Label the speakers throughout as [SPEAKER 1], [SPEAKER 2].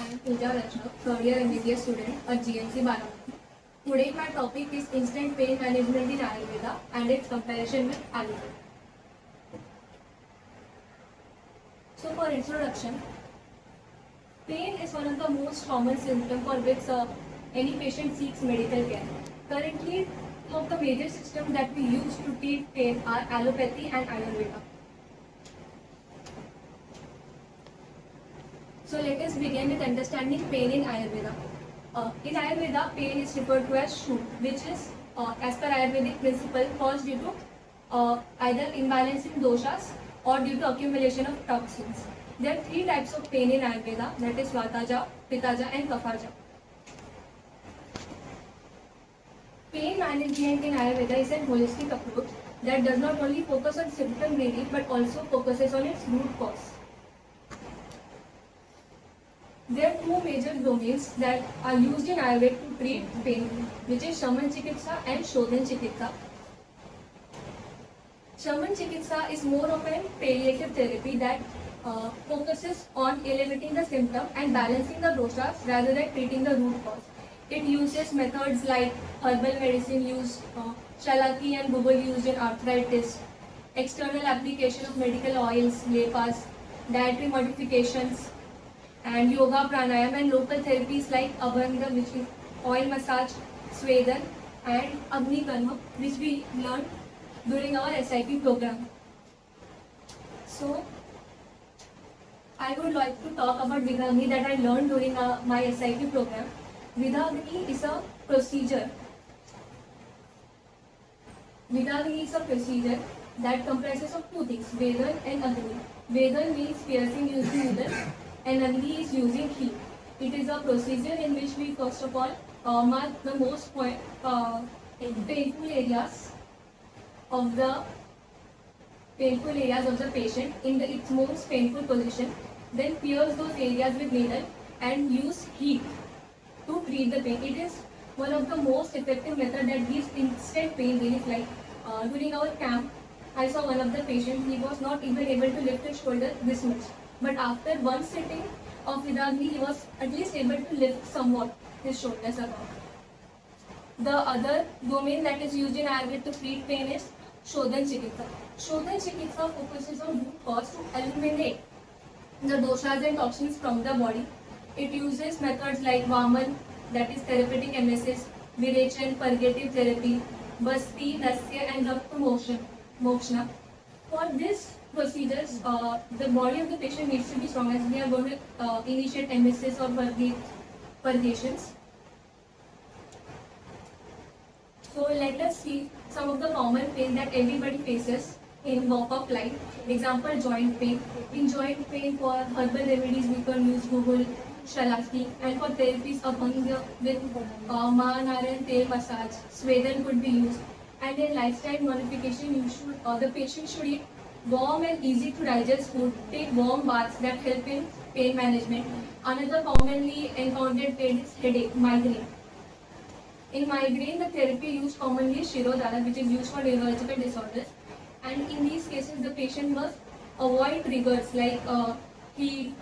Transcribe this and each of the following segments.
[SPEAKER 1] am Pooja Rajna, third year MBBS student at GMC Baramati. Today my topic is instant pain management in Ayurveda and its comparison with allopathy. So for introduction, pain is one of the most common symptoms for which any patient seeks medical care. Currently, two of the major systems that we use to treat pain are allopathy and Ayurveda. So let us begin with understanding pain in Ayurveda. In Ayurveda, pain is referred to as Shu, which is, as per Ayurvedic principle, caused due to either imbalance in doshas or due to accumulation of toxins. There are three types of pain in Ayurveda, that is Vataja, Pittaja and Kaphaja. Pain management in Ayurveda is a holistic approach that does not only focus on symptom relief but also focuses on its root cause. There are two major domains that are used in Ayurveda to treat pain, which is Shaman Chikitsa and Shodhan Chikitsa. Shaman Chikitsa is more of a palliative therapy that focuses on elevating the symptom and balancing the doshas rather than treating the root cause. It uses methods like herbal medicine used, shalaki and bubul used in arthritis, external application of medical oils, lepas, dietary modifications, and yoga, pranayam, and local therapies like abhanga, which is oil massage, swedan, and agni karma, which we learned during our SIP program. So, I would like to talk about Vidhagni that I learned during my SIP program. Vidhagni is a procedure. Vidhagni is a procedure that comprises of two things, Vedan and Agni. Vedan means piercing using needle, and Agni is using heat. It is a procedure in which we first of all mark the most painful areas of the patient in its most painful position, then pierce those areas with needle and use heat to treat the pain. It is one of the most effective method that gives instant pain relief. Like during our camp, I saw one of the patients, he was not even able to lift his shoulder this much. But after one sitting of Vidhagni, he was at least able to lift somewhat his shoulders above. The other domain that is used in Ayurveda to treat pain is Shodhan Chikitsa. Shodhan Chikitsa focuses on root cause to eliminate the doshas and toxins from the body. It uses methods like Vaman, that is therapeutic emesis, Virechan, purgative therapy, Basti, Dasya, and Rakta Moksha. For this procedures, the body of the patient needs to be strong, as we are going to initiate emesis or purgations. So let us see some of the common pain that everybody faces in walk of life. Example, joint pain. In joint pain, for herbal remedies we can use Google, Shalaki, and for therapies abhanga with Mahanaran tail massage, Swedan could be used. And in lifestyle modification, the patient should eat warm and easy to digest food, take warm baths that help in pain management. Another commonly encountered pain is headache, migraine. In migraine, the therapy used commonly is Shirodhara, which is used for neurological disorders. And in these cases, the patient must avoid triggers like heat,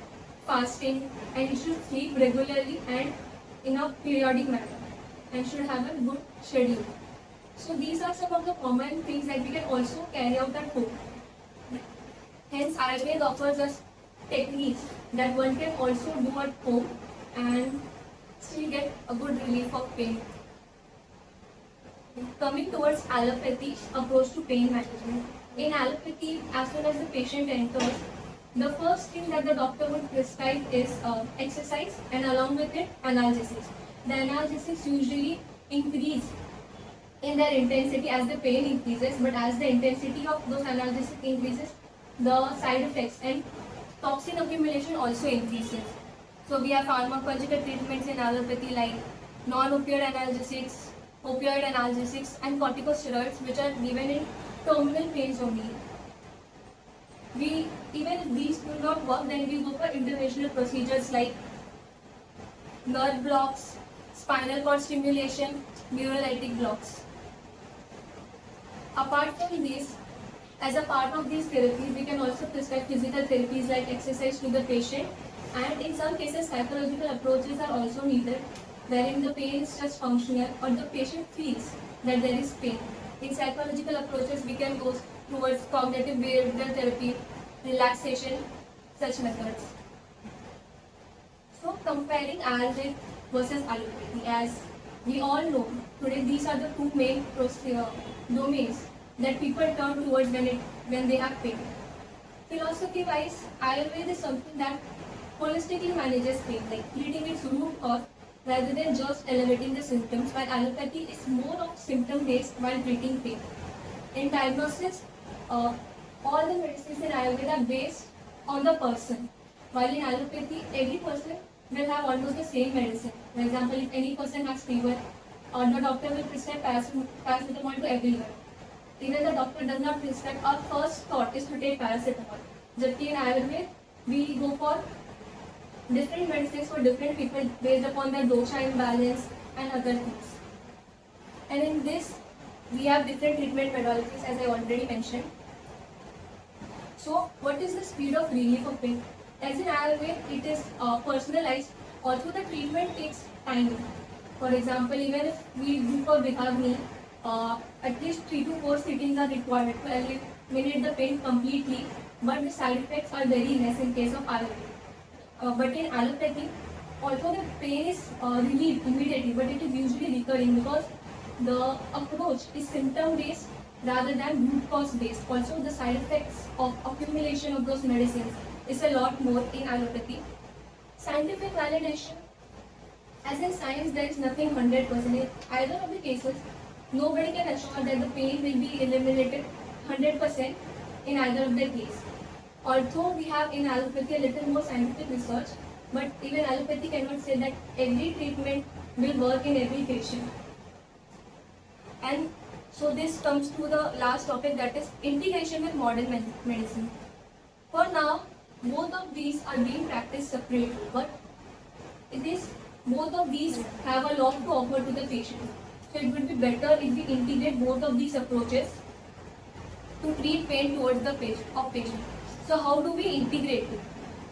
[SPEAKER 1] fasting, and he should sleep regularly and in a periodic manner, and should have a good schedule. So these are some of the common things that we can also carry out at home. Hence, Ayurveda offers us techniques that one can also do at home and still get a good relief of pain. Coming towards allopathy approach to pain management. In allopathy, as soon as the patient enters, the first thing that the doctor would prescribe is exercise, and along with it, analgesics. The analgesics usually increase in their intensity as the pain increases, but as the intensity of those analgesics increases, the side effects and toxin accumulation also increases. So we have pharmacological treatments in allopathy like non-opioid analgesics, opioid analgesics, and corticosteroids, which are given in terminal pains only. Even if these do not work, then we go for interventional procedures like nerve blocks, spinal cord stimulation, neurolytic blocks. Apart from these, as a part of these therapies, we can also prescribe physical therapies like exercise to the patient And in some cases, psychological approaches are also needed, wherein the pain is just functional or the patient feels that there is pain. In psychological approaches, we can go towards cognitive behavioral therapy, relaxation, such methods. So comparing Ayurveda versus allopathy, as we all know, today these are the two main domains that people turn towards when they have pain. Philosophy-wise, Ayurveda is something that holistically manages pain, like treating its root cause rather than just elevating the symptoms, while allopathy is more of symptom-based while treating pain. In diagnosis, all the medicines in Ayurveda are based on the person, while in allopathy, every person will have almost the same medicine. For example, if any person has fever, the doctor will prescribe paracetamol to everyone. Even the doctor does not prescribe, our first thought is to take paracetamol. Jabki in Ayurveda, we go for different medicines for different people based upon their dosha imbalance and other things. And in this, we have different treatment methodologies, as I already mentioned. So, what is the speed of relief of pain? As in Ayurveda, it is personalized. Also, the treatment takes time. For example, even if we do for Vidagni, at least 3 to 4 sittings are required to eliminate the pain completely, but the side effects are very less in case of Ayurveda. But in allopathy, although the pain is relieved immediately, but it is usually recurring because the approach is symptom based rather than root cause based. Also, the side effects of accumulation of those medicines is a lot more in allopathy. Scientific validation, as in science, there is nothing 100%. In either of the cases, nobody can assure that the pain will be eliminated 100% in either of the case. Although we have in allopathy a little more scientific research, but even allopathy cannot say that every treatment will work in every patient. And so this comes to the last topic, that is integration with modern medicine. For now, both of these are being practiced separately, but both of these have a lot to offer to the patient. So it would be better if we integrate both of these approaches to treat pain towards the patient. So how do we integrate it?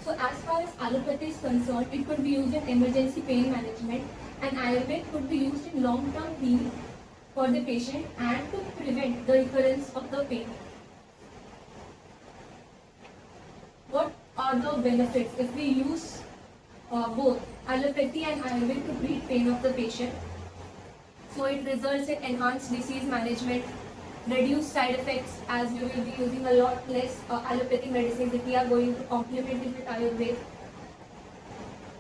[SPEAKER 1] So as far as allopathy is concerned, it could be used in emergency pain management, and Ayurveda could be used in long-term healing for the patient and to prevent the recurrence of the pain. What are the benefits if we use both allopathy and Ayurveda to treat pain of the patient? So it results in enhanced disease management, reduced side effects, as we will be using a lot less allopathic medicines if we are going to complement it with Ayurveda.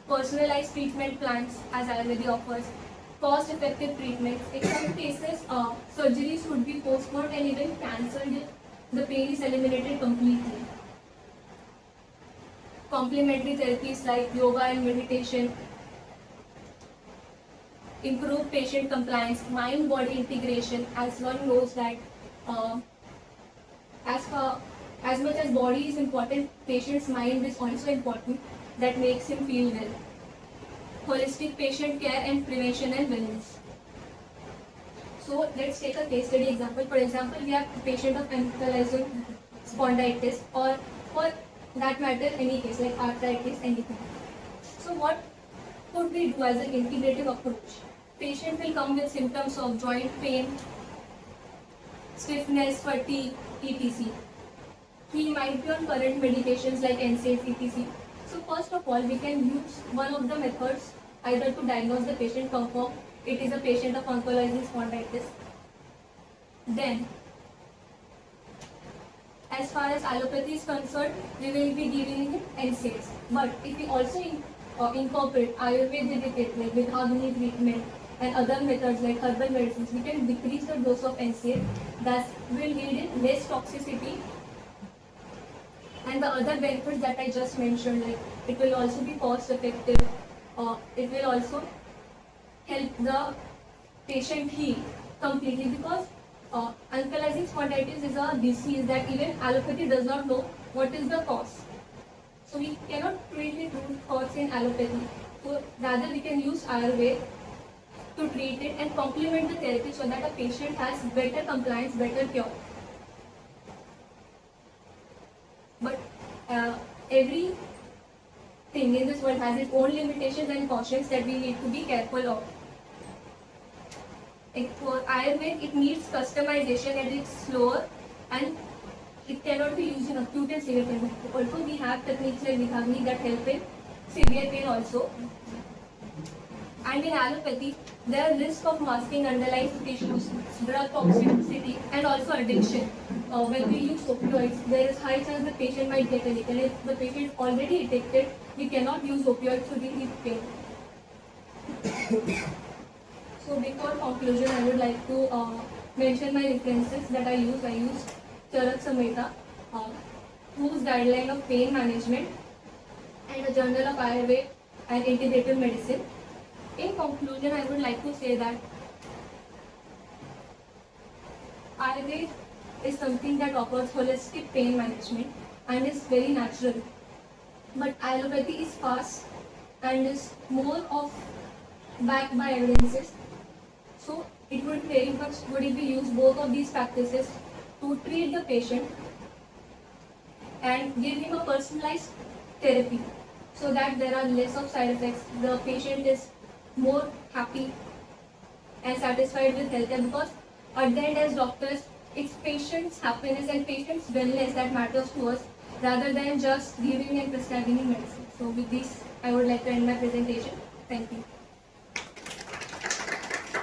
[SPEAKER 1] Personalized treatment plans, as Ayurveda offers. Cost-effective treatments. In some cases, surgeries would be postponed and even cancelled if the pain is eliminated completely. Complementary therapies like yoga and meditation. Improve patient compliance, mind-body integration, as one knows that as much as body is important, patient's mind is also important, that makes him feel well. Holistic patient care and prevention and wellness. So let's take a case study example. For example, we have a patient of ankylosing spondylitis, or for that matter any case like arthritis, anything. So what could we do as an integrative approach? Patient will come with symptoms of joint pain, stiffness, fatigue, etc. He might be on current medications like NSAIDs, etc. So first of all, we can use one of the methods either to diagnose the patient, confirm it is a patient of ankylosing spondylitis. Then, as far as allopathy is concerned, we will be giving him NSAIDs. But if we also incorporate Ayurveda with it, like with Agni treatment and other methods like herbal medicines, we can decrease the dose of NSAID. Thus, will lead in less toxicity. And the other benefits that I just mentioned, like it will also be cost effective. It will also help the patient heal completely, because ankylosing spondylitis is a disease that even allopathy does not know what is the cause. So we cannot treat it root cause in allopathy. So rather we can use Ayurveda to treat it and complement the therapy so that a patient has better compliance, better cure. But everything in this world has its own limitations and cautions that we need to be careful of. Like for Ayurveda, it needs customization and it's slower and it cannot be used in acute and severe pain. Also, we have techniques like Vithagni that help in severe pain also. And in allopathy, there are risk of masking underlying issues, drug toxicity, and also addiction. When we use opioids, there is high chance the patient might get addicted. If the patient is already addicted, we cannot use opioids to relieve pain. So before conclusion, I would like to mention my references that I use. I use Charak Samhita, whose guideline of pain management, and a journal of Ayurveda and integrative medicine. In conclusion, I would like to say that Ayurveda is something that offers holistic pain management and is very natural. But allopathy is fast and is more of backed by evidences. So it would very much would if we use both of these practices to treat the patient and give him a personalized therapy so that there are less of side effects. The patient is more happy and satisfied with healthcare because at the end as doctors, it's patient's happiness and patient's wellness that matters to us rather than just giving and prescribing medicine. So with this, I would like to end my presentation. Thank you.